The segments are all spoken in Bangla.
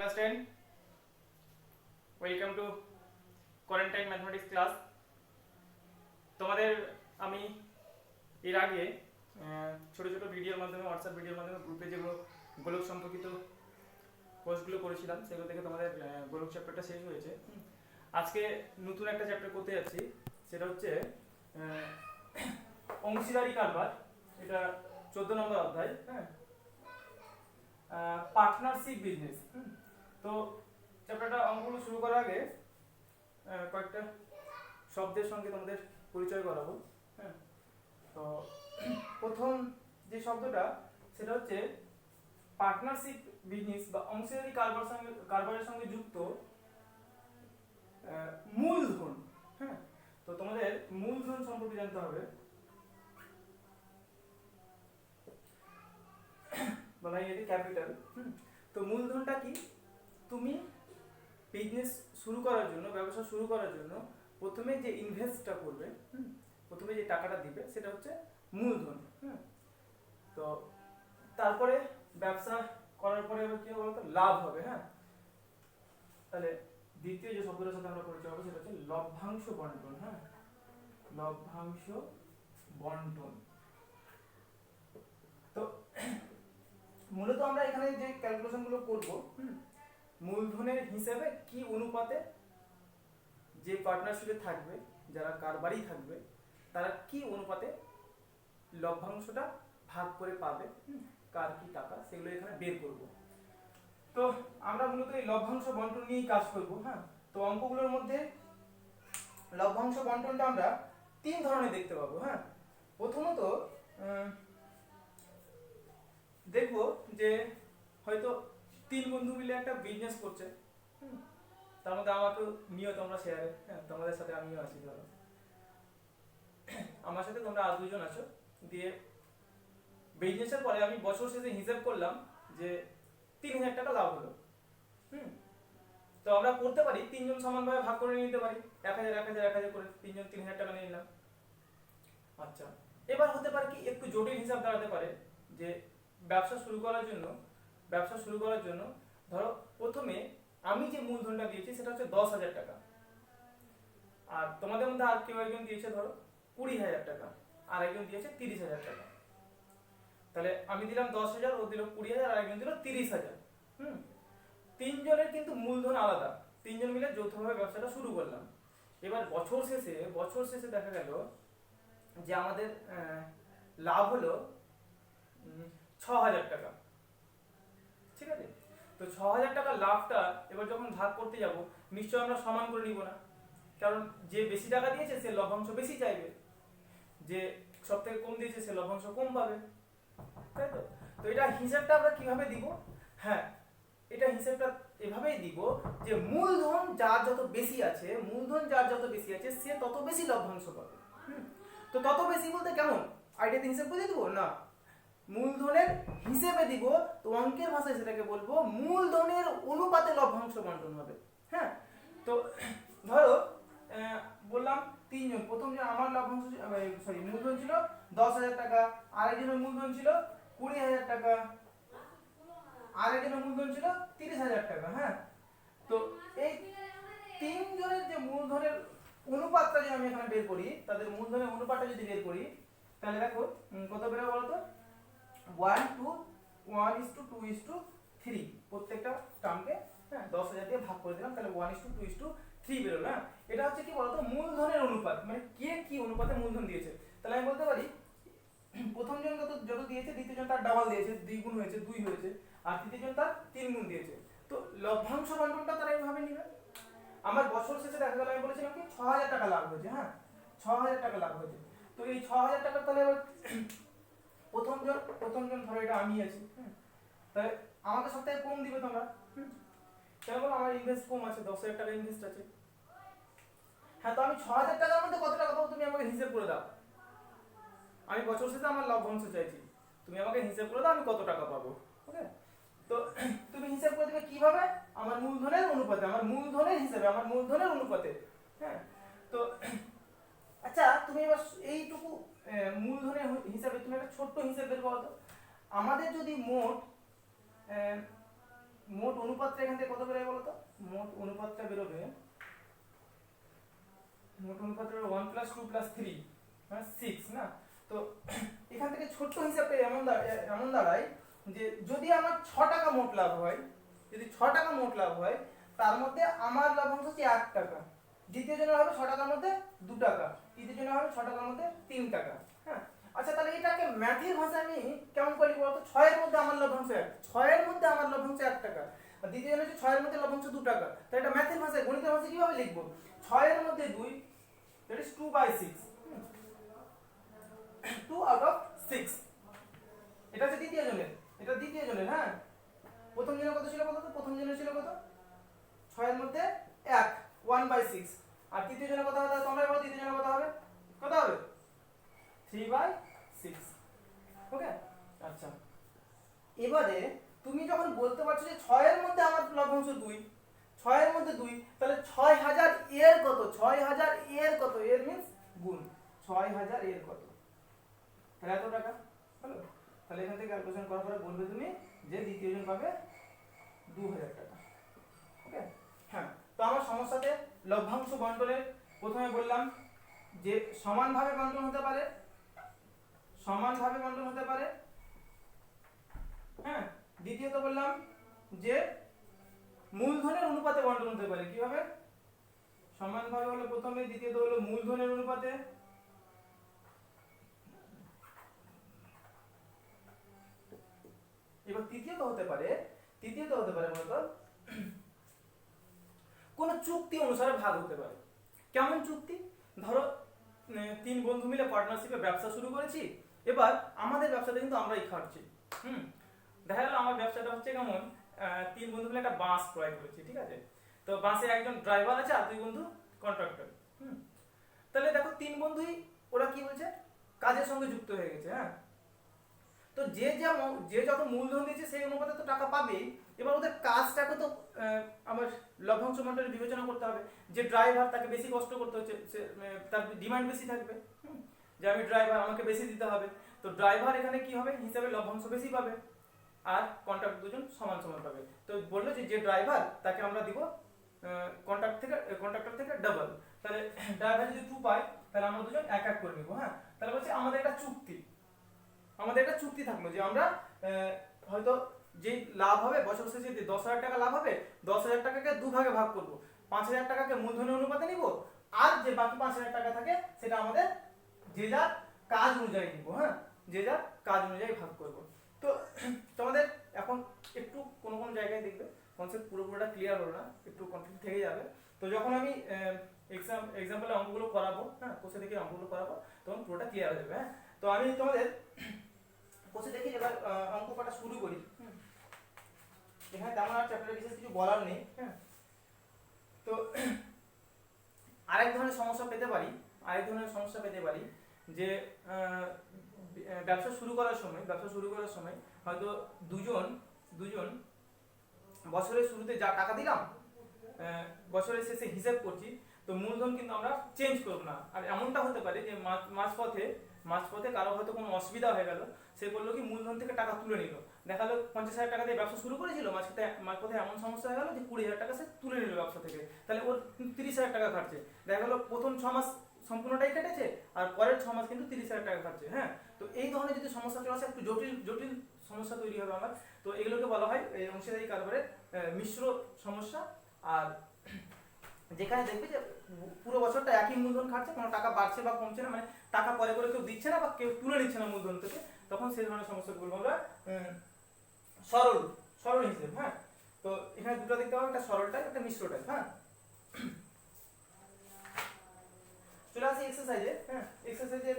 class 10. Welcome to quarantine mathematics class. তোমাদের আমি এর আগে ছোট ছোট ভিডিওর মাধ্যমে হোয়াটসঅ্যাপ ভিডিওর মাধ্যমে গ্রুপে যেগুলো গোলক সম্পর্কিত পোস্টগুলো করেছিলাম সেগুলো থেকে তোমাদের গোলক চ্যাপ্টারটা শেষ হয়েছে। আজকে নতুন একটা চ্যাপ্টার করতে যাচ্ছি, সেটা হচ্ছে অংশীদারি কারবার। এটা 14 নম্বর অধ্যায়। হ্যাঁ, পার্টনারশিপ বিজনেস। তো চ্যাপ্টারটা অঙ্কগুলো শুরু করার আগে কয়েকটা শব্দের সঙ্গে তোমাদের পরিচয় করাবো। হ্যাঁ, তো প্রথম যে শব্দটা সেটা হচ্ছে পার্টনারশিপ বিজনেস বা অংশীদারি কারবারের সঙ্গে যুক্ত মূলধন। হ্যাঁ, তো তোমাদের মূলধন সম্পর্কে জানতে হবে। বলা হয় ক্যাপিটাল। তো মূলধনটা কি? তুমি বিজনেস শুরু করার জন্য, ব্যবসা শুরু করার জন্য প্রথমে যে ইনভেস্টটা করবে, প্রথমে যে টাকাটা দিবে সেটা হচ্ছে মূলধন। তো তারপরে ব্যবসা করার পরে কি হবে বলতো? লাভ হবে। হ্যাঁ, তাহলে দ্বিতীয় যে শব্দটার সাথে আমরা পরিচয় হবো সেটা হচ্ছে লভ্যাংশ বন্টন। হ্যাঁ, লভ্যাংশ বন্টন। তো মূলত আমরা এখানে যে ক্যালকুলেশন গুলো করবো, মূলধনের হিসেবে কি অনুপাতে যে পার্টনারশিপে থাকবে, যারা কারবারি থাকবে, তারা কি অনুপাতে লভ্যাংশটা ভাগ করে পাবে, কার কি টাকা, সেগুলো এখানে বের করব। তো আমরা মূলত এই লভ্যাংশ বন্টন নিয়েই কাজ করব। হ্যাঁ, তো অঙ্কগুলোর মধ্যে লভ্যাংশ বন্টনটা আমরা তিন ধরনের দেখতে পাবো। হ্যাঁ, প্রথমত দেখব যে হয়তো তিন বন্ধু মিলে একটা বিজনেস করছে, তার মধ্যে আমাকেও নিও তোমরা শেয়ারে। হ্যাঁ, তোমাদের সাথে আমিও আছি, ধরো আমার সাথে তোমরা আর দুজন আছো। দিয়ে বিজনেসের পরে আমি বছর শেষে হিসাব করলাম যে 3000 টাকা লাভ হলো। তো আমরা করতে পারি তিনজন সমানভাবে ভাগ করে নিতে পারি, 1000 1000 1000 করে তিনজন 3000 টাকা নিয়ে নিলাম। আচ্ছা, এবার হতে পারে কি একটু জটিল হিসাব দাঁড়াতে পারে যে ব্যবসা শুরু করার জন্য ধরো প্রথমে আমি যে মূলধনটা দিয়েছি সেটা হচ্ছে 10,000 টাকা, আর তোমাদের মধ্যে আর কেউ একজন দিয়েছে ধরো 20,000 টাকা, আর একজন দিয়েছে 30,000 টাকা। তাহলে আমি দিলাম 10,000, ও দিল 20,000, আর একজন দিল 30,000। তিনজনের কিন্তু মূলধন আলাদা, তিনজন মিলে যৌথভাবে ব্যবসাটা শুরু করলাম। এবার বছর শেষে দেখা গেল যে আমাদের লাভ হলো 6,000 টাকা। ঠিক আছে, তো 6,000 টাকা লাভটা এবার যখন ভাগ করতে যাব, নিশ্চয় আমরা সমান করে নিব না, কারণ যে বেশি টাকা দিয়েছে সে লভ্যাংশ বেশি চাইবে, যে সব থেকে কম দিয়েছে সে লভ্যাংশ কম পাবে, তাই তো? তো এটা হিসাবটা আমরা কিভাবে দিব? হ্যাঁ, এটা হিসাবটা এভাবেই দিব যে মূলধন যার যত বেশি আছে সে তত বেশি লভ্যাংশ পাবে। তো তত বেশি বলতে কেমন আইডিয়াতে হিসাব করে দিব না, মূলধনের হিসেবে দিব। তো অঙ্কের ভাষায় সেটাকে বলবো মূলধনের অনুপাতে লভ্যাংশ বন্টন হবে। হ্যাঁ, তো ধরো বললাম তিনজন, প্রথম যে আমার লভ্যাংশ মূলধন ছিল 10,000 টাকা, আরেকজনের মূলধন ছিল 20,000 টাকা, আরেকজনের মূলধন ছিল 30,000 টাকা। হ্যাঁ, তো এই তিনজনের যে মূলধনের অনুপাতটা যদি আমি এখানে বের করি, তাদের মূলধনের অনুপাতটা যদি বের করি, তাহলে দেখো কত বেরোবে বলতো? 1:2:3 প্রত্যেকটা টার্মকে 10,000 দিয়ে ভাগ করে দিলাম, তাহলে 1:2:3 বেরোলো। না, এটা হচ্ছে কি বলতো? মূলধনের অনুপাত, মানে কে কি অনুপাতে মূলধন দিয়েছে। তাহলে আমি বলতে পারি প্রথম জন যত দিয়েছে, দ্বিতীয় জন তার ডাবল দিয়েছে, 2 গুণ হয়েছে, 2 হয়েছে, আর তৃতীয় জন তার 3 গুণ দিয়েছে। তো লভ্যাংশ বন্টনটা তারা এইভাবে নেবে। আমার বছর শেষে দেখা গেল আমি বলেছিলাম কি 6,000 টাকা লাভ হয়েছে। হ্যাঁ, 6,000 টাকা লাভ হয়েছে। তো এই 6,000 টাকা তাহলে এবার প্রথম জন ধরো এটা আমি আছি, তাহলে আমাকে সব থেকে কম দিবে তোমরা। কেন বলো? আমার ইনভেস্ট কম আছে, 10,000 টাকা ইনভেস্ট আছে। হ্যাঁ, তো আমি 6,000 টাকার মধ্যে কত টাকা পাবো তুমি আমাকে হিসাব করে দাও। আমি বছর শেষে আমার লভ্যাংশ চাইছি, তুমি আমাকে হিসাব করে দাও আমি কত টাকা পাবো। ওকে, তো তুমি হিসাব করে দেবে কিভাবে? আমার মূলধনের অনুপাতে, আমার মূলধনের হিসাবে, আমার মূলধনের অনুপাতে। হ্যাঁ, তো আচ্ছা, তুমি এবার এইটুকু মূলধনের হিসাবে তুমি একটা ছোট্ট হিসাব বের করো তো। আমাদের যদি মোট মোট অনুপাতটা এখান থেকে কত বেরোবে বলো তো? মোট অনুপাতটা বেরোবে, মোট অনুপাতটা 1 + 2 + 3 মানে 6 না? তো এখান থেকে ছোট্ট হিসাবে এমন দাঁড়ায় যে যদি আমার 6 টাকা মোট লাভ হয়, যদি 6 টাকা মোট লাভ হয়, তার মধ্যে আমার লভ্যাংশ হচ্ছে 1 টাকা, দ্বিতীয় জনের হবে 6 টাকার মধ্যে 2 টাকা, তৃতীয় জনের হবে 6 টাকার মধ্যে 3 টাকা। হ্যাঁ, আচ্ছা তাহলে এটাকে ম্যাথের ভাষায় আমি কেমন করে লিখব বলতো? 6 এর মধ্যে আমার লভ্যাংশ 1, 6 এর মধ্যে আমার লভ্যাংশ 1 টাকা, আর দ্বিতীয় জনের হচ্ছে 6 এর মধ্যে লভ্যাংশ 2 টাকা। তাহলে এটা ম্যাথের ভাষায়, গণিতের ভাষায় কিভাবে লিখব? 6 এর মধ্যে 2, that is 2/6, 2 out of 6। এটা হচ্ছে দ্বিতীয় জনের, এটা দ্বিতীয় জনের। হ্যাঁ, প্রথম জনের কত ছিল বলতো? প্রথম জনের ছিল কত? 6 এর মধ্যে 1, 1/6। আর তৃতীয় জনের কত হবে? তোমরাই বলো তৃতীয় জনের কত হবে? কত হবে? 3/6। ওকে, আচ্ছা এবারে তুমি যখন বলতে পারছো যে 6 এর মধ্যে আমার লভ্যাংশ 2, 6 এর মধ্যে 2, তাহলে 6000 এর কত? 6000 এর কত? এর মিন্স গুণ 6000 এর কত? তাহলে এত টাকা হলো। তাহলে এখান থেকে ক্যালকুলেশন করার পরে বলবে তুমি যে দ্বিতীয় জন পাবে 2000 টাকা। ওকে, হ্যাঁ। তো আমার সমস্যাতে লভ্যাংশ বন্টনের প্রথমে বললাম যে সমানভাবে বন্টন হতে পারে, সমানভাবে বন্টন হতে পারে। হ্যাঁ, দ্বিতীয়ত বললাম যে মূলধনের অনুপাতে বন্টন হতে পারে। কিভাবে? সমানভাবে হলো প্রথমে, দ্বিতীয়ত হলো মূলধনের অনুপাতে, এবার তৃতীয়ত হতে পারে বলতো কোন চুক্তি অনুসারে ভাগ হতে পারে। কেমন চুক্তি? ধরো 3 বন্ধু মিলে পার্টনারশিপে ব্যবসা শুরু করেছি, এবার আমাদের ব্যবসাটা কিন্তু আমরাই খাচ্ছি। দেখা গেল আমার ব্যবসাটা হচ্ছে কেমন, 3 বন্ধু মিলে একটা বাস ক্রয় করেছি, ঠিক আছে? তো বাসে একজন ড্রাইভার আছে আর 2 বন্ধু কন্ট্রাক্টর। তাহলে দেখো 3 বন্ধুই ওরা কি বলছে, কাজের সঙ্গে যুক্ত হয়ে গেছে। হ্যাঁ, তো যে যত মূলধন দিয়েছে সেই অনুপাতে তো টাকা পাবেই। এবার ওদের কাজটাকে তো আমার লভ্যাংশ বন্টনে বিবেচনা করতে হবে। যে ড্রাইভার, তাকে বেশি কষ্ট করতে হচ্ছে, তার ডিমান্ড বেশি থাকবে, যে আমি ড্রাইভার, আমাকে বেশি দিতে হবে। তো ড্রাইভার এখানে কি হবে, হিসাবে লভ্যাংশ বেশি পাবে, আর কন্ট্রাক্ট দুজন সমান সমান পাবে। তো বললো যে ড্রাইভার তাকে আমরা দিব কন্ট্রাক্টর থেকে ডাবল। তাহলে ড্রাইভার যদি 2 পায়, তাহলে আমরা দুজন 1-1 করে নিব। হ্যাঁ, তাহলে বলছে আমাদের একটা চুক্তি থাকলো যে আমরা হয়তো যে লাভ হবে বছর শেষে, যে 10,000 টাকা লাভ হবে, 10,000 টাকাকে 2 ভাগে ভাগ করব, 5,000 টাকাকে মূলধনের অনুপাতে নিব, আর যে বাকি 5,000 টাকা থাকে সেটা আমাদের যে যার কাজ অনুযায়ী নিব। হ্যাঁ, যে যার কাজ অনুযায়ী ভাগ করব। তো তোমাদের এখন একটু কোন জায়গায় দেখবে কনসেপ্ট পুরোপুরিটা ক্লিয়ার হলো না, একটু কনফিউজ থেকে যাবে। তো যখন আমি এক্সাম্পলে অঙ্কগুলো করাবো, হ্যাঁ কোষে দেখে অঙ্কগুলো করাবো, তখন পুরোটা ক্লিয়ার হয়ে যাবে। হ্যাঁ, তো আমি তোমাদের কোষে দেখি এবার অঙ্ক করা শুরু করি। এখানে তেমন আর চ্যাপ্টারে বিশেষ কিছু বলার নেই। হ্যাঁ, তো আরেক ধরনের সমস্যা পেতে পারি যে ব্যবসা শুরু করার সময় হয়তো দুজন বছরের শুরুতে যা টাকা দিলাম, বছরের শেষে হিসাব করছি, তো মূলধন কিন্তু আমরা চেঞ্জ করব না। আর এমনটা হতে পারে যে মাঝপথে কারো হয়তো কোনো অসুবিধা হয়ে গেল, সে বললো কি মূলধন থেকে টাকা তুলে নিল। দেখা গেলো 50,000 টাকা দিয়ে ব্যবসা শুরু করেছিল, মাঝপথে এমন সমস্যা হয়ে গেল যে 20,000 টাকা সে তুলে নিল ব্যবসা থেকে। তাহলে ওর 30,000 টাকা খাটছে। দেখা গেলো প্রথম 6 মাস সম্পূর্ণটাই কেটেছে, আর পরের 6 মাস কিন্তু 30,000 টাকা খাটছে। হ্যাঁ, তো এই ধরনের যদি সমস্যা চলে আসে, একটু জটিল সমস্যা তৈরি হবে আমার। তো এগুলোকে বলা হয় অংশীদারি কারবারের মিশ্র সমস্যা। আর যেখানে দেখবে যে পুরো বছরটা একই মূলধন খাটছে, কোনো টাকা বাড়ছে বা কমছে না, মানে টাকা পরে করে কেউ দিচ্ছে না বা কেউ তুলে নিচ্ছে না মূলধন থেকে, তখন সেই ধরনের সমস্যাগুলো আমরা সরল হিসেব। হ্যাঁ, তো এখানে দুটো দেখতে পাবো, একটা সরল টাইপ, একটা মিশ্র টাইপ। হ্যাঁ, চলে আসি এক্সারসাইজে। হ্যাঁ, এক্সারসাইজের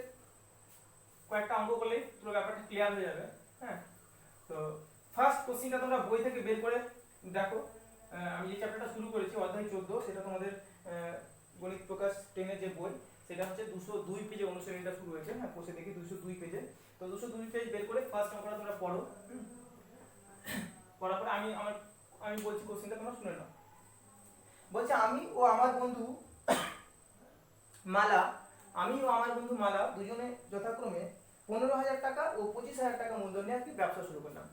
কয়েকটা অঙ্ক করলেই পুরো ব্যাপারটা ক্লিয়ার হয়ে যাবে। হ্যাঁ, তো ফার্স্ট কোশ্চেনটা তোমরা বই থেকে বের করে দেখো। আমি যে চ্যাপ্টারটা শুরু করেছি অধ্যায় 14, সেটা তোমাদের গণিত প্রকাশ 10 এর যে বই, সেটা হচ্ছে 202 পেজে অনুশীলনীটা শুরু হয়েছে। হ্যাঁ, কোষে দেখি 202 পেজে। তো 202 পেজ বের করে ফার্স্ট অঙ্কটা তোমরা পড়ো। পড়ার পরে আমি বলছি কোশ্চেনটা তোমরা শুনে নাও। বলছে আমি ও আমার বন্ধু মালা দুজনে যথাক্রমে 15,000 টাকা ও 25,000 টাকা মূলধন নিয়ে একটি ব্যবসা শুরু করলাম।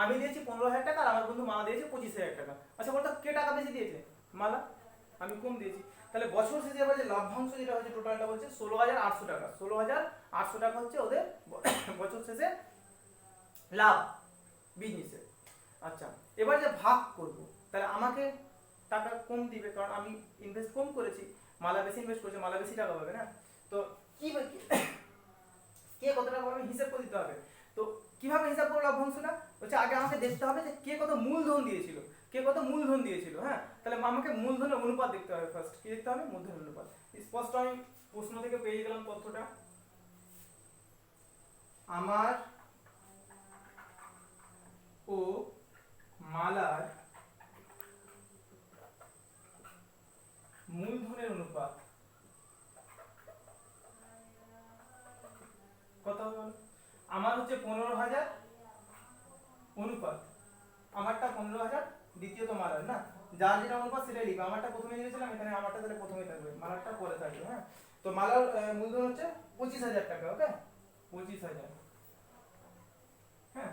আমি দিয়েছি 15,000 টাকা আর আমার বন্ধু মালা দিয়েছে 25,000 টাকা। আচ্ছা বলতো কে টাকা বেশি দিয়েছে? মালা। আমি কম দিয়েছি। তাহলে বছর শেষে এবার যে লভ্যাংশ যেটা হচ্ছে টোটালটা বলছে 16,800 টাকা। 16,800 টাকা হচ্ছে ওদের বছর শেষে লাভ বিজনেসের। আচ্ছা এবার যে ভাগ করব, তাহলে আমাকে টাকা কম দিবে কারণ আমি ইনভেস্ট কম করেছি, মালা বেশি ইনভেস্ট করেছে, মালা বেশি টাকা পাবে না। তো কি কে কত টাকা পাবে হিসাব করে দিতে হবে। তো কিভাবে হিসাব করবো লভ্যাংশটা? হচ্ছে আগে আমাকে দেখতে হবে যে কে কত মূলধন দিয়েছিল, কে কত মূলধন দিয়েছিল। হ্যাঁ তাহলে আমাকে মূলধনের অনুপাত দেখতে হবে ফার্স্ট। কি দেখতে হবে? মূলধনের অনুপাত। স্পষ্ট আমি প্রশ্ন থেকে পেয়ে গেলাম তথ্যটা। আমার ও মালার মূলধনের অনুপাত কত হবে? আমার হচ্ছে 15,000 অনুপাত, আমারটা 15,000, দ্বিতীয়ত মালার না, যার যেটা অনুপাত সেটাই লিখবে। আমারটা প্রথমে লিখেছিলাম, এখানে আমারটা তাহলে প্রথমেই থাকবে, মালারটা পরে থাকবে। হ্যাঁ তো মালার মূলধন হচ্ছে 25,000 টাকা। ওকে 25,000। হ্যাঁ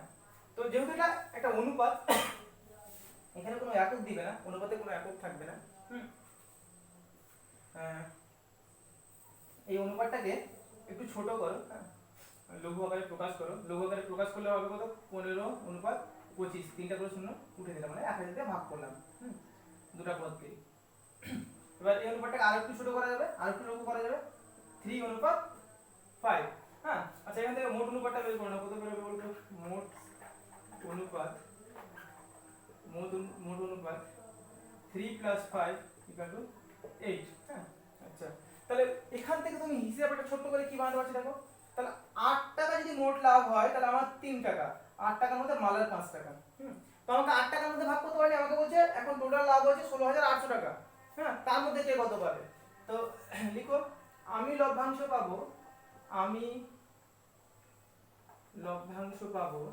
তো যেহেতু এটা একটা অনুপাত, এখানে কোনো একক দিবে না, অনুপাতে কোনো একক থাকবে না। এই অনুপাতটাকে একটু ছোট করো, হ্যাঁ লঘু আকারে প্রকাশ করো। লঘু আকারে প্রকাশ করলে হবে কত? 15/25, তিনটা করে শূন্য উঠে দিলাম, মানে 1000 দিয়ে ভাগ করলাম দুটা পদ দিয়ে। এবার এই অনুপাতটাকে আরো একটু ছোট করা যাবে, আরো একটু লঘু করা যাবে, 3/5। হ্যাঁ আচ্ছা এখান থেকে মোট অনুপাতটা বের করো না, কত বের হবে বলতো? মোট অনুপাত, মোট অনুপাত 3 + 5 = 8। হ্যাঁ আচ্ছা তাহলে এখান থেকে তুমি হিসাবটা ছোট করে কি বানাতে পারছি দেখো। তাহলে 8 টাকা যদি মোট লাভ হয় তাহলে আমার 3 টাকা, 8 টাকার মধ্যে মালের 5 টাকা। তো আমাকে 8 টাকার মধ্যে ভাগ করতে পারি, আমাকে বলছে এখন টোটাল লাভ হয়েছে 16,800 টাকা। হ্যাঁ তার মধ্যে কে কত পাবে? তো লিখো আমি লভ্যাংশ পাবো, আমি লভ্যাংশ পাবো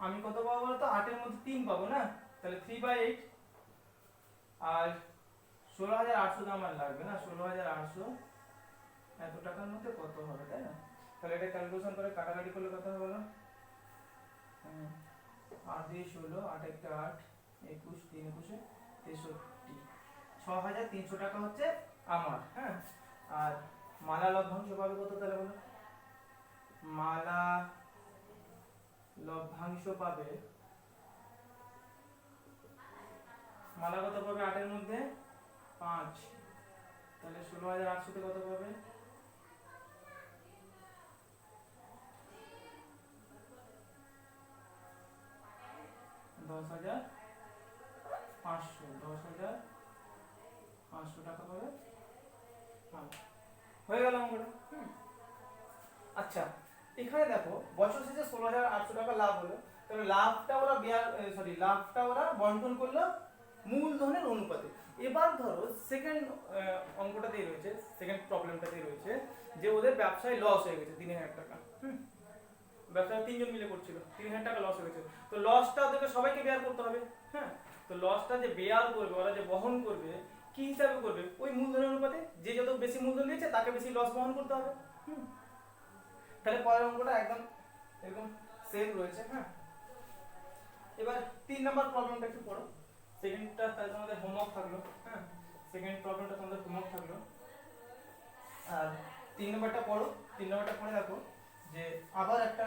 আমি কত পাবো বলতো? 8 এর মধ্যে 3 পাবো না, তাহলে 3/8। আর 16,800 তো আমার লাগবে না, 16,800 এত টাকার মধ্যে কত হবে, তাই না? তাহলে এটা ক্যালকুলেশন করে কাটাকাটি করলে কত হবে বলো? 8 দিয়ে 16, 8 একটা 8, 21, 3 21 63, 6,300 টাকা হচ্ছে আমার। হ্যাঁ আর মালা লভ্যাংশ পাবে কত তাহলে বলো? মালা লভ্যাংশ পাবে, মালা কত পাবে? 8 এর মধ্যে 5, তাহলে 16,800 তে কত পাবে? 10,500, 10,500 টাকা পাবে। হয়ে গেল অঙ্কটা। আচ্ছা এখানে দেখো বছর শেষে 16,800 টাকা লাভ হলো, তাহলে লাভটা ওরা লাভটা ওরা বন্টন করলো মূলধনের অনুপাতে। এবার ধরো সেকেন্ড অঙ্কটাতেই রয়েছে, সেকেন্ড প্রবলেমটাতেই রয়েছে যে ওদের ব্যবসায় লস হয়ে গেছে 3,000 টাকা। ব্যবসায় তিনজন মিলে করছিল, 3,000 টাকা লস হয়ে গেছে। তো লসটা ওদেরকে সবাইকে বেয়ার করতে হবে। হ্যাঁ তো লসটা যে বেয়ার করবে, ওরা যে বহন করবে, কি হিসাবে করবে? ওই মূলধনের অনুপাতে, যে যত বেশি মূলধন দিয়েছে তাকে বেশি লস বহন করতে হবে। তাহলে পরের অঙ্কটা একদম এরকম সেম রয়েছে। হ্যাঁ এবার 3 নাম্বার প্রবলেমটা একটু পড়ো। সেকেন্ডটা তাহলে তোমাদের হোমওয়ার্ক থাকলো। হ্যাঁ সেকেন্ড প্রবলেমটা তোমাদের হোমওয়ার্ক থাকলো। আর 3 নাম্বারটা পড়ো। 3 নাম্বারটা পড়ে দেখো যে আবার একটা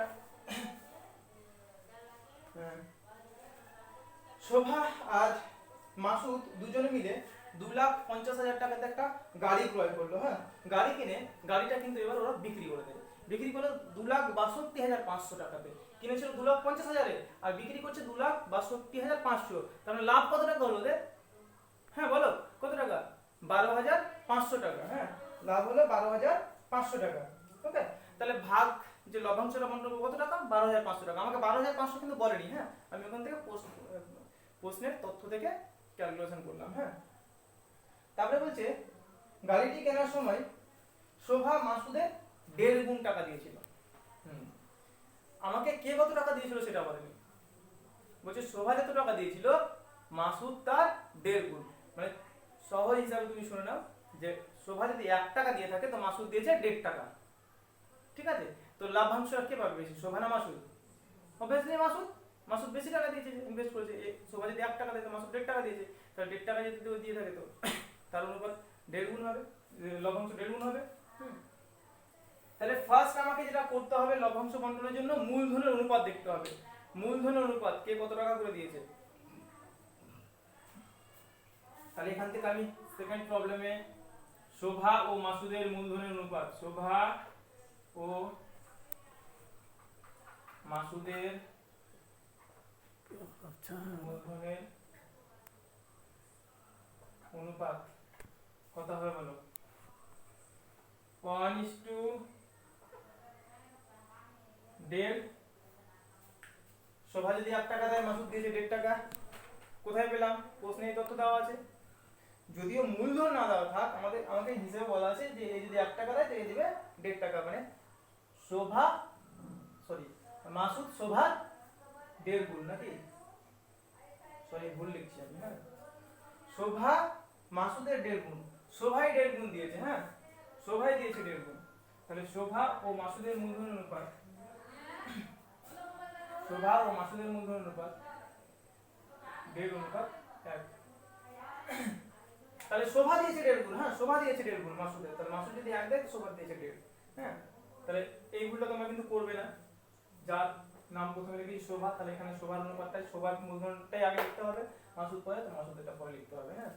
শোভা আর মাসুদ দুজনে মিলে 2,50,000 টাকাতে একটা গাড়ি ক্রয় করলো। হ্যাঁ গাড়ি কিনে গাড়িটা কিন্তু এবার ওরা বিক্রি করে দেবে। বিক্রি করলো 2,62,500 টাকাতে। কিনেছিল 2,50,000-এ আর বিক্রি করছে 2,62,500। তার মানে লাভ কত টাকা হলো ওদের? হ্যাঁ বলো কত টাকা? 12,500 টাকা। হ্যাঁ লাভ হলো 12,500 টাকা। ওকে তাহলে ভাগ যে লভ্যাংশটা বন্টন কত টাকা? 12,500 টাকা। আমাকে 12,500 কিন্তু বলেনি। হ্যাঁ আমি ওখান থেকে প্রশ্নের তথ্য থেকে ক্যালকুলেশন করলাম। হ্যাঁ তারপরে বলছে গাড়িটি কেনার সময় শোভা মাসুদের 1.5 গুণ টাকা দিয়েছিল। আমাকে কে কত টাকা দিয়েছিল সেটা বলেনি। বলছে শোভা যত টাকা দিয়েছিল মাসুদ তার 1.5 গুণ। মানে সহজ হিসাবে তুমি শুনে নাও যে শোভা যদি 1 টাকা দিয়ে থাকে তো মাসুদ দিয়েছে 1.5 টাকা। ঠিক আছে? তো লাভ্যাংশ কে পাবে বেশি, শোভা না মাসুদ? অবভিয়াসলি মাসুদ। মাসুদ বেশি টাকা দিয়েছে, ইনভেস্ট করেছে। শোভা যদি 1 টাকা দেয় তো মাসুদ 1.5 টাকা দিয়েছে, তাহলে 1.5 টাকা যদি দিয়ে থাকে তো তার অনুপাত 1.5 গুণ হবে, লভ্যাংশ 1.5 গুণ হবে। তাহলে ফার্স্ট আমাকে যেটা করতে হবে লভ্যাংশ বন্টনের জন্য মূলধনের অনুপাত দেখতে হবে। মূলধনের অনুপাত কে কত টাকা করে দিয়েছে। তাহলে এখান থেকে আমি সেকেন্ড প্রবলেমে শোভা ও মাসুদের মূলধনের অনুপাত, শোভা ও মাসুদের মূলধনের অনুপাত কত হবে বলো? 1:1.5। শোভা যদি 1 টাকা দেয়, মাসুদ দিয়েছে 1.5 টাকা। কোথায় পেলাম? প্রশ্নে এই তথ্য দেওয়া আছে। যদিও মূলধন না দেওয়া থাক, আমাকে হিসেবে বলা আছে যে এই যদি 1 টাকা দেয় তো এই দিবে 1.5 টাকা, মানে মাসুদ শোভার 1.5 গুণ, নাকি? সরি, ভুল লিখছি আমি। হ্যাঁ, শোভা মাসুদের 1.5 গুণ, শোভাই 1.5 গুণ দিয়েছে। হ্যাঁ, শোভাই দিয়েছে 1.5 গুণ। তাহলে শোভা ও মাসুদের মূলধন অনুপাত, শোভা ও মাসুদের মূলধন অনুপাত 1.5:1। তাহলে শোভা দিয়েছে 1.5 গুণ। হ্যাঁ, শোভা দিয়েছে 1.5 গুণ মাসুদের, তাহলে মাসুদ যদি 1 দেয় তো শোভা দিয়েছে 1.5। হ্যাঁ, তাহলে এই ভুলটা তোমরা কিন্তু করবে না। যার নাম প্রথমে লিখি শোভা, তাহলে এখানে শোভার অনুপাতটাই, শোভার মূলধনটাই আগে লিখতে হবে, মাসুদ পরে, তো মাসুদেরটা পরে লিখতে হবে। হ্যাঁ,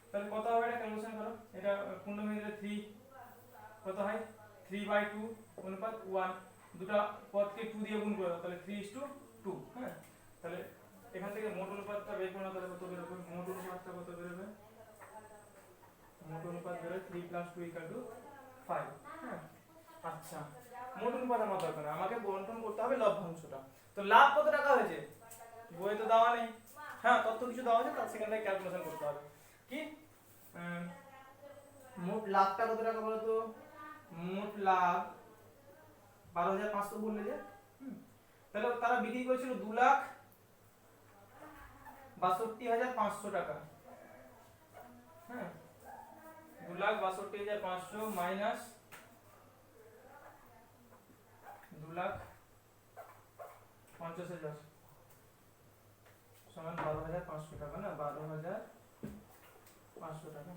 তাহলে কত হবে এটা ক্যালকুলেশন করো। এটা পূর্ণ হয়ে গেলে 3 কত হয়? 3/2 অনুপাত 1, দুটো পদকে 2 দিয়ে গুণ করে দাও, তাহলে 3:2। হ্যাঁ, তাহলে এখান থেকে মোট অনুপাতটা বের করো, তাহলে কত বের হবে? মোট অনুপাতটা কত বের হবে? মোট অনুপাত বের হয় 3 + 2 = 5। হ্যাঁ, আচ্ছা, মোট অনুপাত আমার দরকার না, আমাকে বন্টন করতে হবে লভ্যাংশটা। তো লাভ কত টাকা হয়েছে? বইয়ে তো দেওয়া নেই। হ্যাঁ, তথ্য কিছু দেওয়া আছে, তার সেখান থেকে ক্যালকুলেশন করতে হবে। কি মোট লাভটা কত টাকা বলো তো? মোট লাভ 12,500 বললে যে। তাহলে তারা বিক্রি করেছিল 2,62,500 টাকা। হ্যাঁ, 2,62,500 মাইনাস 2,50,000 সমান 12,500 টাকা, না? 12,500 টাকা।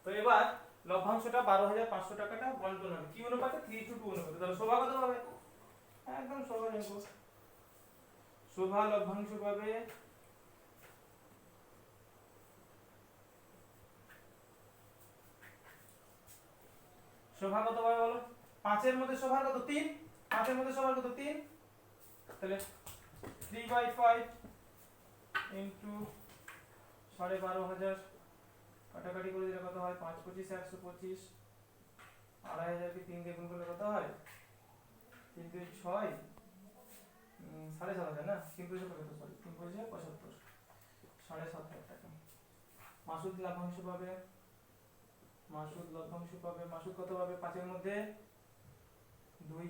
তো এবার লভ্যাংশটা 12,500 টাকাটা বন্টন হবে কি অনুপাতে? 3:2 অনুপাতে। তাহলে শোভা কত পাবে? একদম সহজ অঙ্ক। শোভা লভ্যাংশ পাবে শোভা কত পাবে বলো? 5 এর মধ্যে শোভার কত? 3। 5 এর মধ্যে শোভার কত? 3। তাহলে 3/5 ইনটু 12,500 কাটাকাটি করে দিলে কত হয়? 5 25 125। 2,500 কে 3 দিয়ে গুণ করলে কত হয়? 3 2 6 7,500 না? 3 পয়সা কত? সরি, 3 পয়সা 75, 7,500 টাকা। মাসুদ লভ্যাংশ পাবে, মাসুদ লভ্যাংশ পাবে, মাসুদ কত পাবে? 5 এর মধ্যে 2।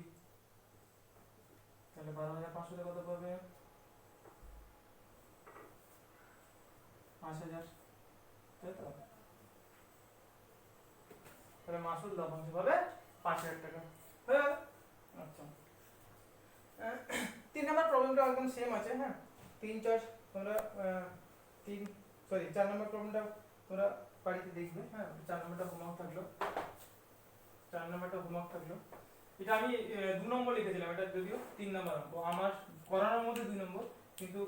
তাহলে 12,500 কত পাবে? 5,000, তাই তো? তাহলে মাসুদ লভ্যাংশ পাবে 5,000 টাকা। হয়ে গেল। আচ্ছা, 3 নম্বর প্রবলেমটা একদম সেম আছে। হ্যাঁ, 3 4 তোমরা 4 নম্বর প্রবলেমটা তোমরা বাড়িতে দেখবে। হ্যাঁ, 4 নম্বরটা হোমওয়ার্ক থাকলো, 4 নম্বরটা হোমওয়ার্ক থাকলো। এটা আমি 2 নম্বর লিখেছিলাম, এটা যদিও 3 নম্বর অঙ্ক। আমার করানোর মধ্যে 2 নম্বর, কিন্তু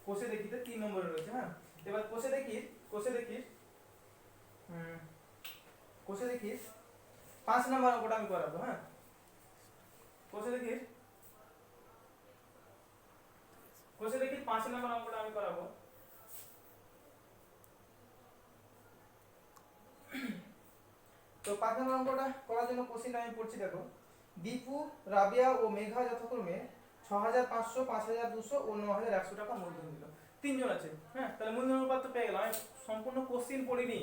কোষে দেখিতে 3 নম্বরে রয়েছে। হ্যাঁ, এবার কোষে দেখিস 5 নম্বর অঙ্কটা আমি করাবো। হ্যাঁ, কোষে দেখিস 5 নম্বর অঙ্কটা আমি করাবো। তো 5 নম্বর অঙ্কটা করার জন্য কোশ্চেনটা আমি পড়ছি, দেখো। দীপু, রাবিয়া ও মেঘা যথাক্রমে 6,500, 5,200 ও 9,100 টাকা মূলধন দিল। 3 জন আছে। হ্যাঁ, তাহলে মূলধন অনুপাত তো পেয়ে গেলাম। আমি সম্পূর্ণ কোশ্চেন পড়িনি,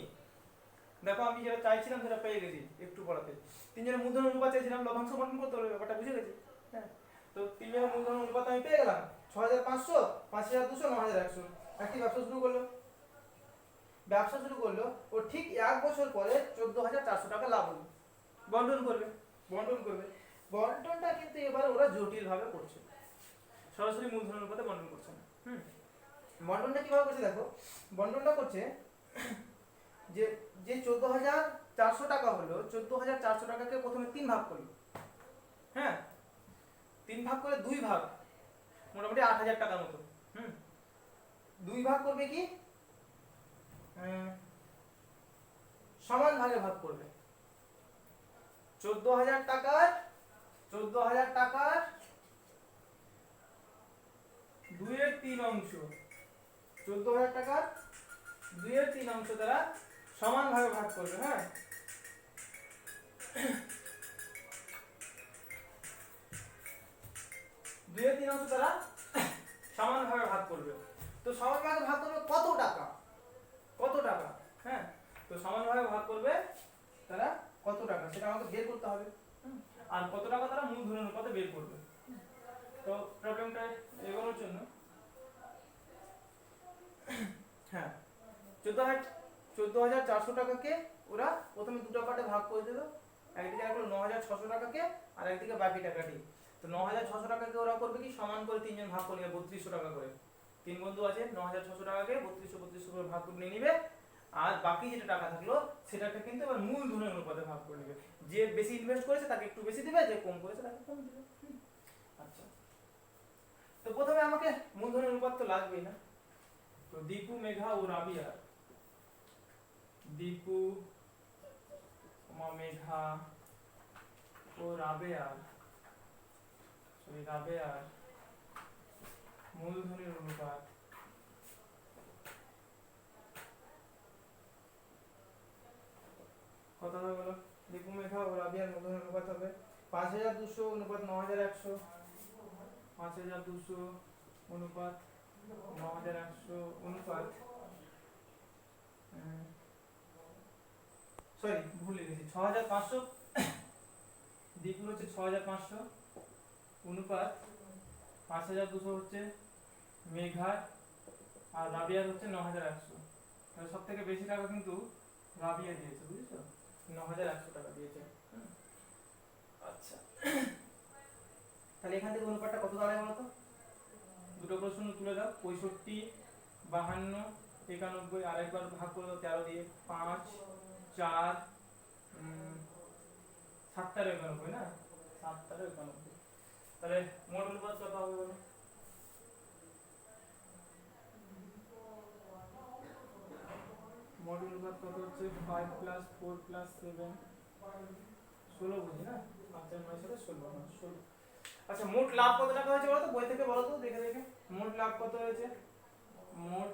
দেখো আমি যেটা চাইছিলাম সেটা পেয়ে গেছি একটু পড়াতে। 3 জনের মূলধন অনুপাত চাইছিলাম, লভ্যাংশ বন্টন করতে হবে, ব্যাপারটা বুঝে গেছি। হ্যাঁ, তো 3 জনের মূলধন অনুপাত আমি পেয়ে গেলাম 6,500, 5,200, 9,100। একটি ব্যবসা শুরু করলো, ও ঠিক 1 বছর পরে 14,400 টাকা লাভ হলো। বন্টন করবে। বন্টন করবে। বন্টনটা কিন্তু এবারে ওরা জটিল ভাবে করছে, সরাসরি মূলধন অনুপাতে বন্টন করছে না। বন্টনটা কিভাবে করছে দেখো, বন্টনটা করছে যে যে 14,400 টাকা হলো, 14,400 টাকাকে প্রথমে 3 ভাগ করলো। হ্যাঁ, 3 ভাগ করে 2 ভাগ, মোটামুটি 8,000 টাকার মতো। 2 ভাগ করবে কি সমান ভাগে ভাগ করবে। 14,000 টাকার 2/3 অংশ, 14,000 টাকার 2/3 অংশ দ্বারা সমান ভাগে ভাগ করবে। হ্যাঁ, 2/3 অংশ দ্বারা সমান ভাগে ভাগ করবে। তো সমান ভাগে ভাগ করবে কত টাকা, কত টাকা? হ্যাঁ, তো সমান ভাগে ভাগ করবে তারা কত টাকা সেটা আমাকে বের করতে হবে। আর কত টাকা তারা মূলধন অনুপাতে বের করবে। তো প্রবলেমটা এগোনোর জন্য হ্যাঁ, 14,400 টাকাকে ওরা প্রথমে দুটো পার্টে ভাগ করে দিল। একদিকে রাখলো 9,600 টাকাকে, আর একদিকে বাকি টাকাটি। তো 9,600 টাকাকে ওরা করবে কি সমান করে তিনজন ভাগ করে নেবে 3200 টাকা করে। তিন বন্ধু আছে, 9,600 টাকাকে 3200 করে ভাগ করে নিয়ে নিবে। আর বাকি যেটা টাকা থাকলো সেটাকে কিন্তু এবার মূলধনের অনুপাতে ভাগ করে নেবে। যে বেশি ইনভেস্ট করেছে তাকে একটু বেশি দিবে, যে কম করেছে তাকে কম দিবে। আচ্ছা, তো প্রথমে আমাকে মূলধনের অনুপাত তো লাগবেই না। তো দীপু, মেঘা ও রাবিয়া, দীপু, মেঘা ও রাবেয়ার মূলধনের অনুপাত কত হবে বলো? দীপু, মেঘা ও রাবিয়ার মূলধনের অনুপাত হবে 5,200 অনুপাত 9,100, 5,200 অনুপাত 9,100 অনুপাত, সরি ভুল লিখেছি, 6,500। দীপুর হচ্ছে 6,500 অনুপাত 5,200 হচ্ছে মেঘার, আর রাবিয়ার হচ্ছে 9,100। তাহলে সব থেকে বেশি টাকা কিন্তু রাবিয়া দিয়েছে, বুঝেছো? 9,100 টাকা দিয়েছে। আচ্ছা, তাহলে এখান থেকে অনুপাতটা কত দাঁড়ায় বলতো? দুটো প্রশ্ন তুলে দাও। 65, 52, 91, আরেকবার ভাগ করে দাও 13 দিয়ে। 5, 4, 7,91 না, 7,91। তাহলে মোট অনুপাত কত হবে বলো? মোট অনুপাত কত হচ্ছে? 5 + 4 + 7, 16 বুঝি না? 5 আর 9 সাথে 16। আচ্ছা, মোট লাভ কত টাকা হয়েছে বলো তো? বই থেকে বলো তো, দেখে দেখে মোট লাভ কত হয়েছে? মোট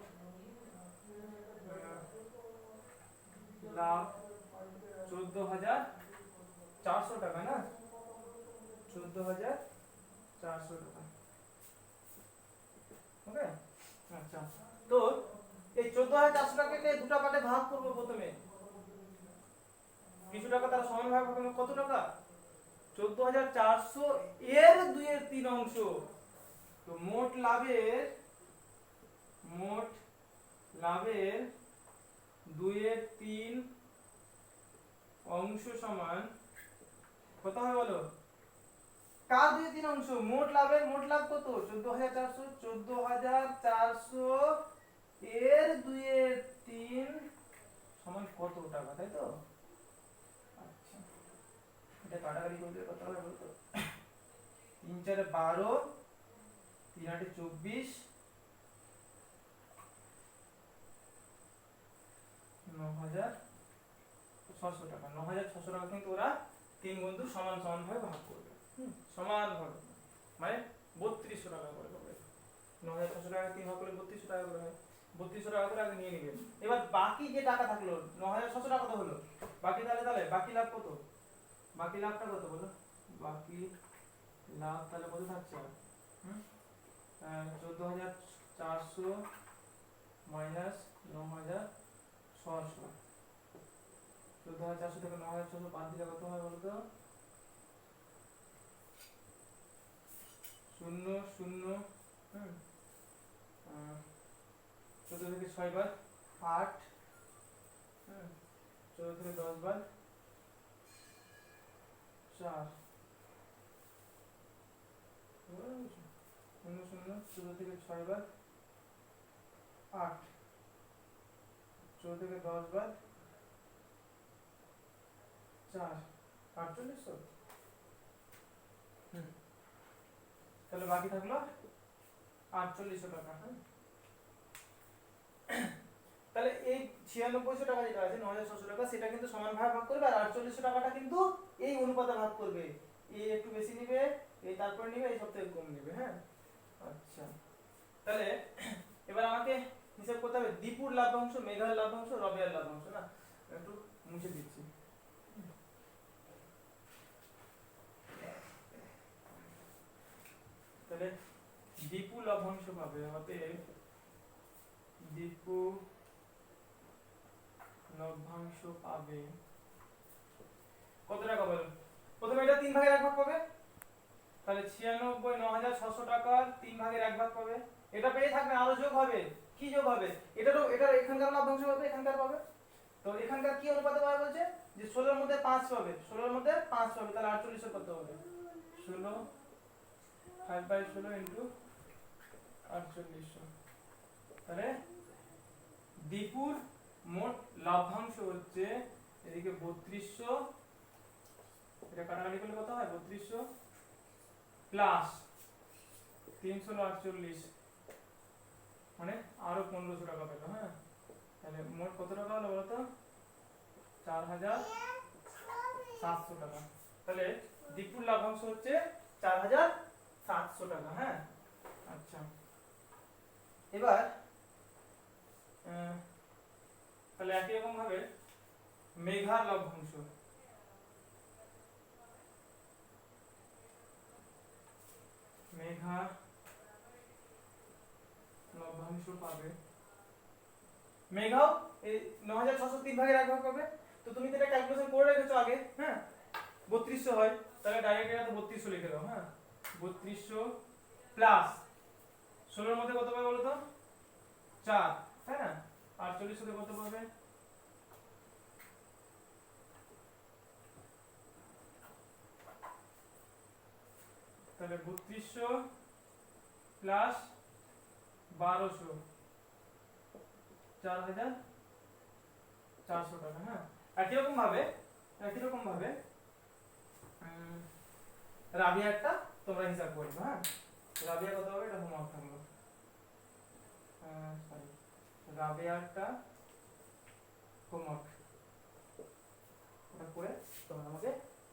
লাভ 14,400 টাকা না, 14,400 টাকা। ওকে, আচ্ছা, তো এই 14,400 টাকাকে দুটো পার্টে ভাগ করব। প্রথমে কিছু টাকা তারা সমান ভাগ করবে। কত টাকা? 14,400 এর 2/3 অংশ। তো মোট লাভের 2/3 অংশ সমান কত হবে বলো? কার 2/3 অংশ? মোট লাভের, মোট লাভ কত? 14,400, 14,400 এর 2/3 সমান কত টাকা, তাই তো? আচ্ছা, এটা কাটাকাটি করলে কত হবে বলো তো? 3 4 12, 3 8 24, 9,600 টাকা। 9,600 টাকা কিন্তু ওরা তিন বন্ধু সমান সমান ভাবে ভাগ করবে। সমান ভাবে, মানে 3200 টাকা করে হবে। 9,600 টাকা 3 ভাগ করলে 3200 টাকা করে হয়। 3200 টাকা করে আগে নিয়ে নেবেন। এবার বাকি যে টাকা থাকলো 9,600 টাকা তো হলো, বাকি তাহলে বাকি লাভ কত? বাকি লাভটা কত বলো? বাকি লাভ তাহলে কত থাকছে? 14,400 মাইনাস 9,600। 14,400 থেকে 9,600 বাদ দিলে কত হয় বলতো? 0 0, 14 থেকে 6 বার 8, 14 থেকে 10 বার 4 শূন্য শূন্য 14 থেকে 6 বাদ 8 14 থেকে 10 বাদ 4 4800। তাহলে বাকি থাকলো 4800 টাকা। হ্যাঁ, তাহলে এই 9600 টাকা যেটা আছে 9600 টাকা সেটা কিন্তু সমান ভাগে ভাগ করবে, আর 4800 টাকাটা কিন্তু এই অনুপাতে ভাগ করবে, এই একটু বেশি নিবে, এই তারপর নিবে, এই সব থেকে কম নিবে। হ্যাঁ, আচ্ছা, তাহলে এবার আমাকে হিসাব করতে হবে দীপুর লভ্যাংশ, মেঘার লভ্যাংশ, রবিয়ার লভ্যাংশ। না, একটু মুছে দিচ্ছি। তাহলে দীপু লভ্যাংশ পাবে, অতএব দীপু লভ্যাংশ পাবে কত টাকা বলো? প্রথমে এটা 3 ভাগের 1 ভাগ পাবে, তাহলে 96,9600 টাকার 3 ভাগের 1 ভাগ পাবে। এটা পেয়ে থাকবে, আরো যোগ হবে। কি যোগ হবে? এটা তো এটা এখানকার লভ্যাংশ পাবে, এখানকার পাবে। তো এখানকার কি অনুপাতে পাবে বলছে যে 16 এর মধ্যে 5 পাবে, 16 এর মধ্যে 5 পাবে, তাহলে 4800 কত হবে? 16 5/16 ইনটু 4800। তাহলে দীপুর মোট লভ্যাংশ হচ্ছে এদিকে 3200, এটা কাটাকাটি করলে কত হয়? 3200 প্লাস 348, মানে আরো 1500 টাকা পেল। হ্যাঁ, তাহলে মোট কত টাকা হলো বলতো? 4700 টাকা। তাহলে দীপুর লভ্যাংশ হচ্ছে 4700 টাকা। হ্যাঁ, আচ্ছা, এবার তাহলে একই রকম ভাবে মেঘার লভ্যাংশ, মেঘা লভ্যাংশ পাবে, মেঘাও এই 9600 3 ভাগের 1 ভাগ পাবে। তো তুমি তো এটা ক্যালকুলেশন করে রেখেছো আগে। হ্যাঁ, 3200 হয়, তাহলে ডাইরেক্ট এটা 3200 লিখে দাও। হ্যাঁ, 3200 প্লাস 16 এর মধ্যে কত পাবে বলো তো? 4, তাই না? 4800 তে কত পাবে? তাহলে 3200 প্লাস 1200, 4400 টাকা। হ্যাঁ, একই রকম ভাবে রাবিয়ারটা তোমরা হিসাব করবে। হ্যাঁ, রাবিয়া কত হবে? এটা হোমওয়ার্ক থাকলো। সরি, রাবিয়ারটা হোমওয়ার্ক, ওটা করে তোমরা আমাকে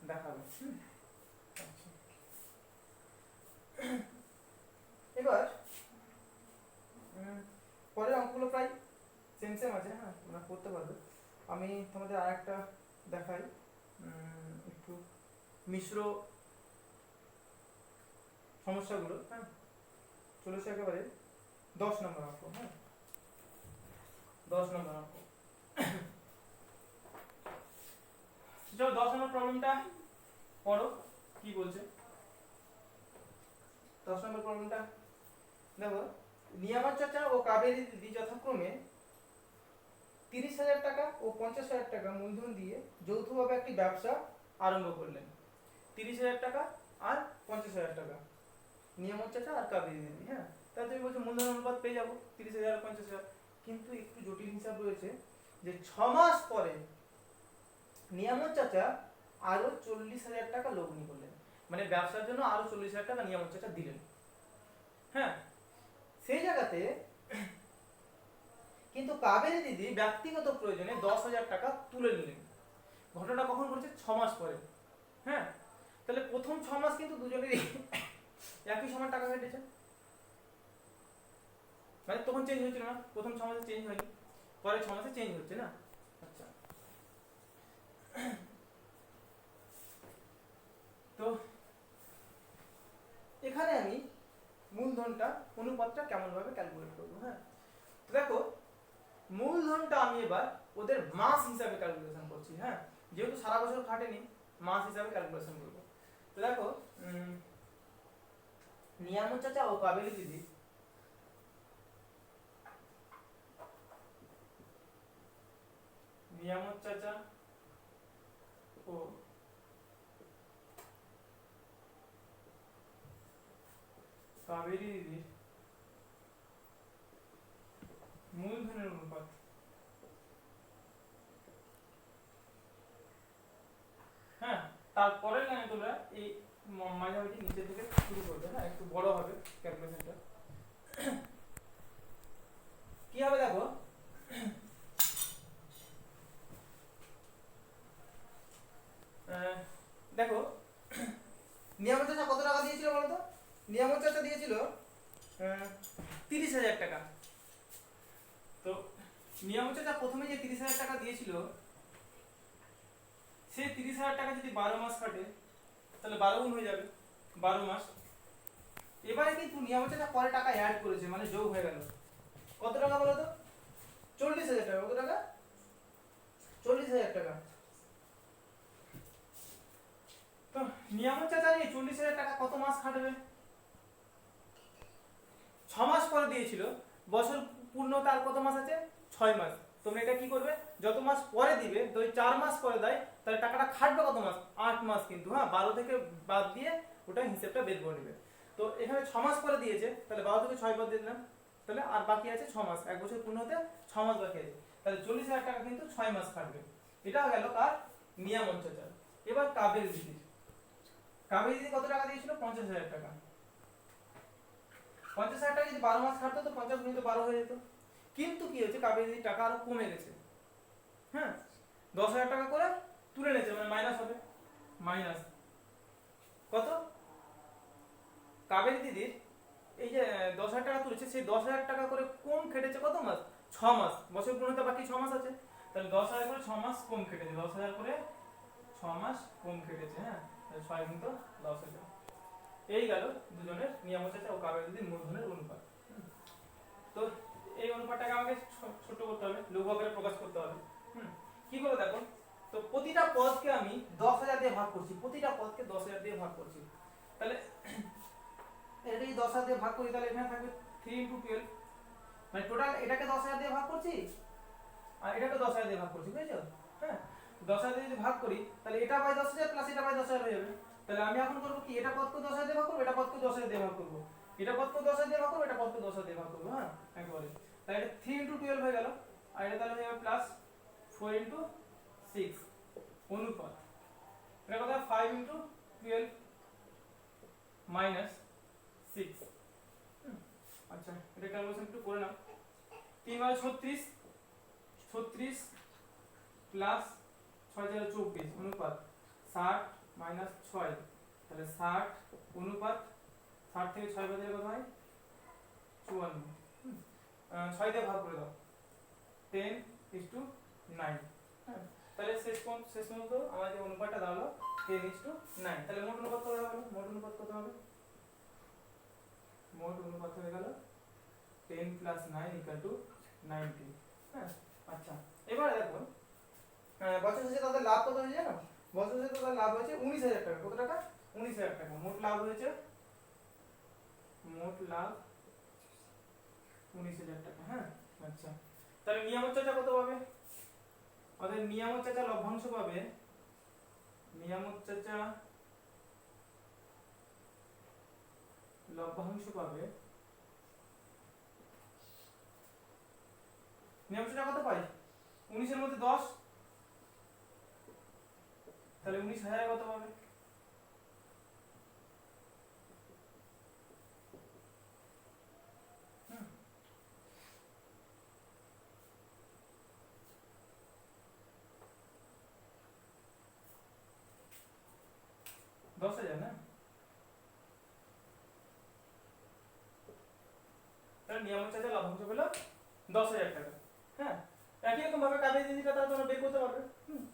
দেখাবে। আচ্ছা, এবার পরের অঙ্কগুলো প্রায় সেম সেম আছে। হ্যাঁ, তোমরা করতে পারবে। আমি তোমাদের আরেকটা দেখাই, একটু মিশ্র সমস্যাগুলো। হ্যাঁ, চলে এসে একেবারে 10 নম্বর অঙ্ক। হ্যাঁ, 10 নম্বর অঙ্ক। চলো 10 নম্বর প্রবলেমটা পড়ো, কি বলছে। 10 নম্বর প্রবলেমটা দেখো, নিয়ামত চাচা ও কাবেরী দিদি যথাক্রমে 30,000 টাকা ও 50,000 টাকা মূলধন দিয়ে যৌথভাবে একটি ব্যবসা আরম্ভ করলেন। 30,000 টাকা আর 50,000 টাকা, নিয়ামত চাচা আর কাবেরী দিদি। হ্যাঁ, তাহলে তুমি বলছো মূলধন অনুপাত পেয়ে যাবো 30,000 আর 50,000, কিন্তু একটু জটিল হিসাব রয়েছে যে 6 মাস পরে নিয়ামত চাচা আরো 40,000 টাকা লগ্নি করলেন, মানে ব্যবসার জন্য আরো 40,000 টাকা নিয়ামত চাচা দিলেন। হ্যাঁ, সেই জায়গাতে কিন্তু কাবেরী দিদি ব্যক্তিগত প্রয়োজনে 10,000 টাকা তুলে নিলেন। ঘটনাটা কখন ঘটেছে? 6 মাস পরে। হ্যাঁ, তাহলে প্রথম 6 মাস কিন্তু দুজনেরই একই সমান টাকা কেটেছে, মানে তখন চেঞ্জ হয়েছিল না, প্রথম 6 মাসে চেঞ্জ হয়নি, পরে 6 মাসে চেঞ্জ হচ্ছে না। আচ্ছা, তো এখানে আমি মূলধনটা অনুপাতটা কেমন ভাবে ক্যালকুলেট করবো। হ্যাঁ, তো দেখো মূলধনটা আমি এবার ওদের মাস হিসাবে ক্যালকুলেশন করছি। হ্যাঁ, যেহেতু সারা বছর খাটেনি, মাস হিসাবে ক্যালকুলেশন করবো। তো দেখো নিয়ামত চাচা ও কাবেরী দিদি নিয়ামত চাচা ও কাবেরী দিদির মূলধনের অনুপাত। হ্যাঁ, তারপরে লাইনে তোমরা এই মাঝামাঝি নিচে থেকে শুরু করবে, হ্যাঁ একটু বড় হবে ক্যালকুলেশনটা। কি হবে দেখো, দেখো নিয়ামত চাচা কত টাকা দিয়েছিল বলো তো? নিয়ামত চাচা দিয়েছিল 30,000 টাকা। তো নিয়ামত চাচা প্রথমে যে 30,000 টাকা দিয়েছিল, সেই 30,000 টাকা যদি 12 মাস কাটে তাহলে 12 গুণ হয়ে যাবে, 12 মাস। এবারে কিন্তু নিয়ামত চাচা পরে টাকা অ্যাড করেছে, মানে যোগ হয়ে গেল। কত টাকা বলো তো? 40,000 টাকা। কত টাকা? 40,000 টাকা। তো নিয়ামত চাচা এই 40,000 টাকা কত মাস খাটবে? 6 মাস পরে দিয়েছিল, বছর পূর্ণতা আর কত মাস আছে? 6 মাস। তোমরা এটা কি করবে, যত মাস পরে দিবে, তো 4 মাস পরে দেয়, তাহলে টাকাটা খাটবে কত মাস? 8 মাস কিন্তু, হ্যাঁ 12 থেকে বাদ দিয়ে ওটা হিসাবটা বের করে নেবে। তো এখানে 6 মাস পরে দিয়েছে, তাহলে 12 থেকে 6 বাদ দিয়ে দিলাম, তাহলে আর বাকি আছে 6 মাস। এক বছর পূর্ণ হতে 6 মাস বাকি আছে, তাহলে 40,000 টাকা কিন্তু 6 মাস খাটবে। এটা গেল কার? নিয়ামত চাচার। এবার কাবেরী দিদির। কাবেরী দিদি কত টাকা দিয়েছিল? 50,000 টাকা। 50,000 টাকা যদি 12 মাস খাটতো তো 50 গুণিত 12 হয়ে যেত। কিন্তু কি হয়েছে, কাবেরী দিদির টাকা আরো কমে গেছে, হ্যাঁ 10,000 টাকা করে তুলে নিয়েছে, মানে মাইনাস হবে। মাইনাস কত? কাবেরী দিদির এই যে 10,000 টাকা তুলেছে, সেই 10,000 টাকা করে কম খেটেছে কত মাস? 6 মাস। বছর পূর্ণতা বাকি 6 মাস আছে, তাহলে 10,000 করে 6 মাস কম খেটেছে, 10,000 করে 6 মাস কম খেটেছে, হ্যাঁ 6 গুণ 10,000। এই গেল দুজনের, নিয়ামত চাচা ও কাবেরী দিদির মূলধনের অনুপাত। তো এই অনুপাতটাকে আমাকে ছোট করতে হবে, লঘু আকারে প্রকাশ করতে হবে। কি করে দেখো, তো প্রতিটা পদকে আমি 10,000 দিয়ে ভাগ করছি, প্রতিটা পদকে 10,000 দিয়ে ভাগ করছি। তাহলে এটা যদি 10,000 দিয়ে ভাগ করি, তাহলে এখানে থাকবে 3 × 12, মানে টোটাল এটাকে 10,000 দিয়ে ভাগ করছি আর এটাকে 10,000 দিয়ে ভাগ করছি, বুঝেছো? হ্যাঁ 10,000 দিয়ে যদি ভাগ করি, তাহলে এটা বাই 10,000 প্লাস এটা বাই 10,000 হয়ে যাবে। তাহলে আমি এখন করব কি, এটা পদকে 10,000 দিয়ে ভাগ করব, এটা পদকে 10,000 দিয়ে ভাগ করব, এটা পদকে 10,000 দিয়ে ভাগ করব, এটা পদকে 10,000 দিয়ে ভাগ করব, হ্যাঁ একবারে। তাহলে এটা 3 × 12 হয়ে গেল, আর এটা তাহলে হয়ে যাবে প্লাস 4 × 6 অনুপাত। এটা কত? 5 × 12 -6। আচ্ছা এটা ক্যালকুলেশন একটু করে নাও। 3 × 36, 36 প্লাস 6 × 24 অনুপাত 60 - 6, তাহলে 60 অনুপাত 60 থেকে 6 বাদ দিলে কত হয়? 54। 6 দিয়ে ভাগ করে দাও, 10:9। হ্যাঁ তাহলে শেষ পর্যন্ত আমার যে অনুপাতটা দাঁড়ালো 10:9। তাহলে মোট অনুপাত কত হবে? মোট অনুপাত কত হবে? মোট অনুপাত হয়ে গেল 10 + 9 = 90। হ্যাঁ আচ্ছা এবারে দেখো, বছর শেষে তাদের লাভ কত হয়েছে জানো? বছর শেষে তাদের লাভ হয়েছে 19,000 টাকা। কত টাকা? 19,000 টাকা। মোট লাভ হয়েছে, মোট লাভ 19,000 টাকা। হ্যাঁ আচ্ছা তাহলে নিয়ামত চাচা কত পাবে? অর্থাৎ নিয়ামত চাচা লভ্যাংশ পাবে, নিয়ামত চাচা লভ্যাংশ পাবে, নিয়ামত চাচা কত পাই? 19 এর মধ্যে 10, তাহলে 19,000 কত পাবে? দশ হাজার না? তাহলে নিয়ামত চাচা লভ্যাংশ পেল 10,000 টাকা। হ্যাঁ একই রকম ভাবে কাবেরী দিদিটা তারা তোমরা বের করতে পারবে।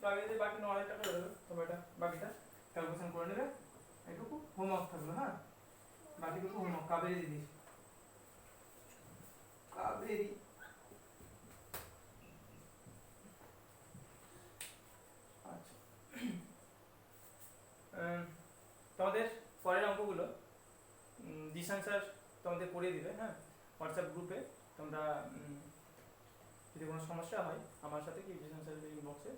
কাবেরী দিদি বাকি 9,000 টাকা রয়ে যাবে, তোমরা এটা বাকিটা ক্যালকুলেশন করে নেবে। এটুকু হোমওয়ার্ক থাকলো, হ্যাঁ বাকিটুকু হোমওয়ার্ক। কাবেরী দিদি, কাবেরী আচ্ছা তোমাদের পরের অঙ্কগুলো জিশান স্যার তোমাদের পড়িয়ে দিবে, হ্যাঁ হোয়াটসঅ্যাপ গ্রুপে। তোমরা যদি কোনো সমস্যা হয় আমার সাথে কি জিশান স্যারের ইনবক্সে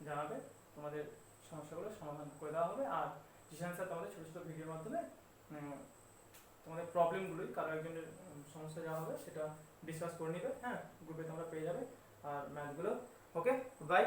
জানাবে, তোমাদের সমস্যাগুলো সমাধান করে দেওয়া হবে। আর জিশান স্যার তোমাদের ছোটো ছোটো ভিডিওর মাধ্যমে তোমাদের প্রবলেমগুলোই কারো একজনের সমস্যা যা হবে সেটা ডিসকাস করে নিবে, হ্যাঁ গ্রুপে তোমরা পেয়ে যাবে আর ম্যাথগুলো। Okay bye.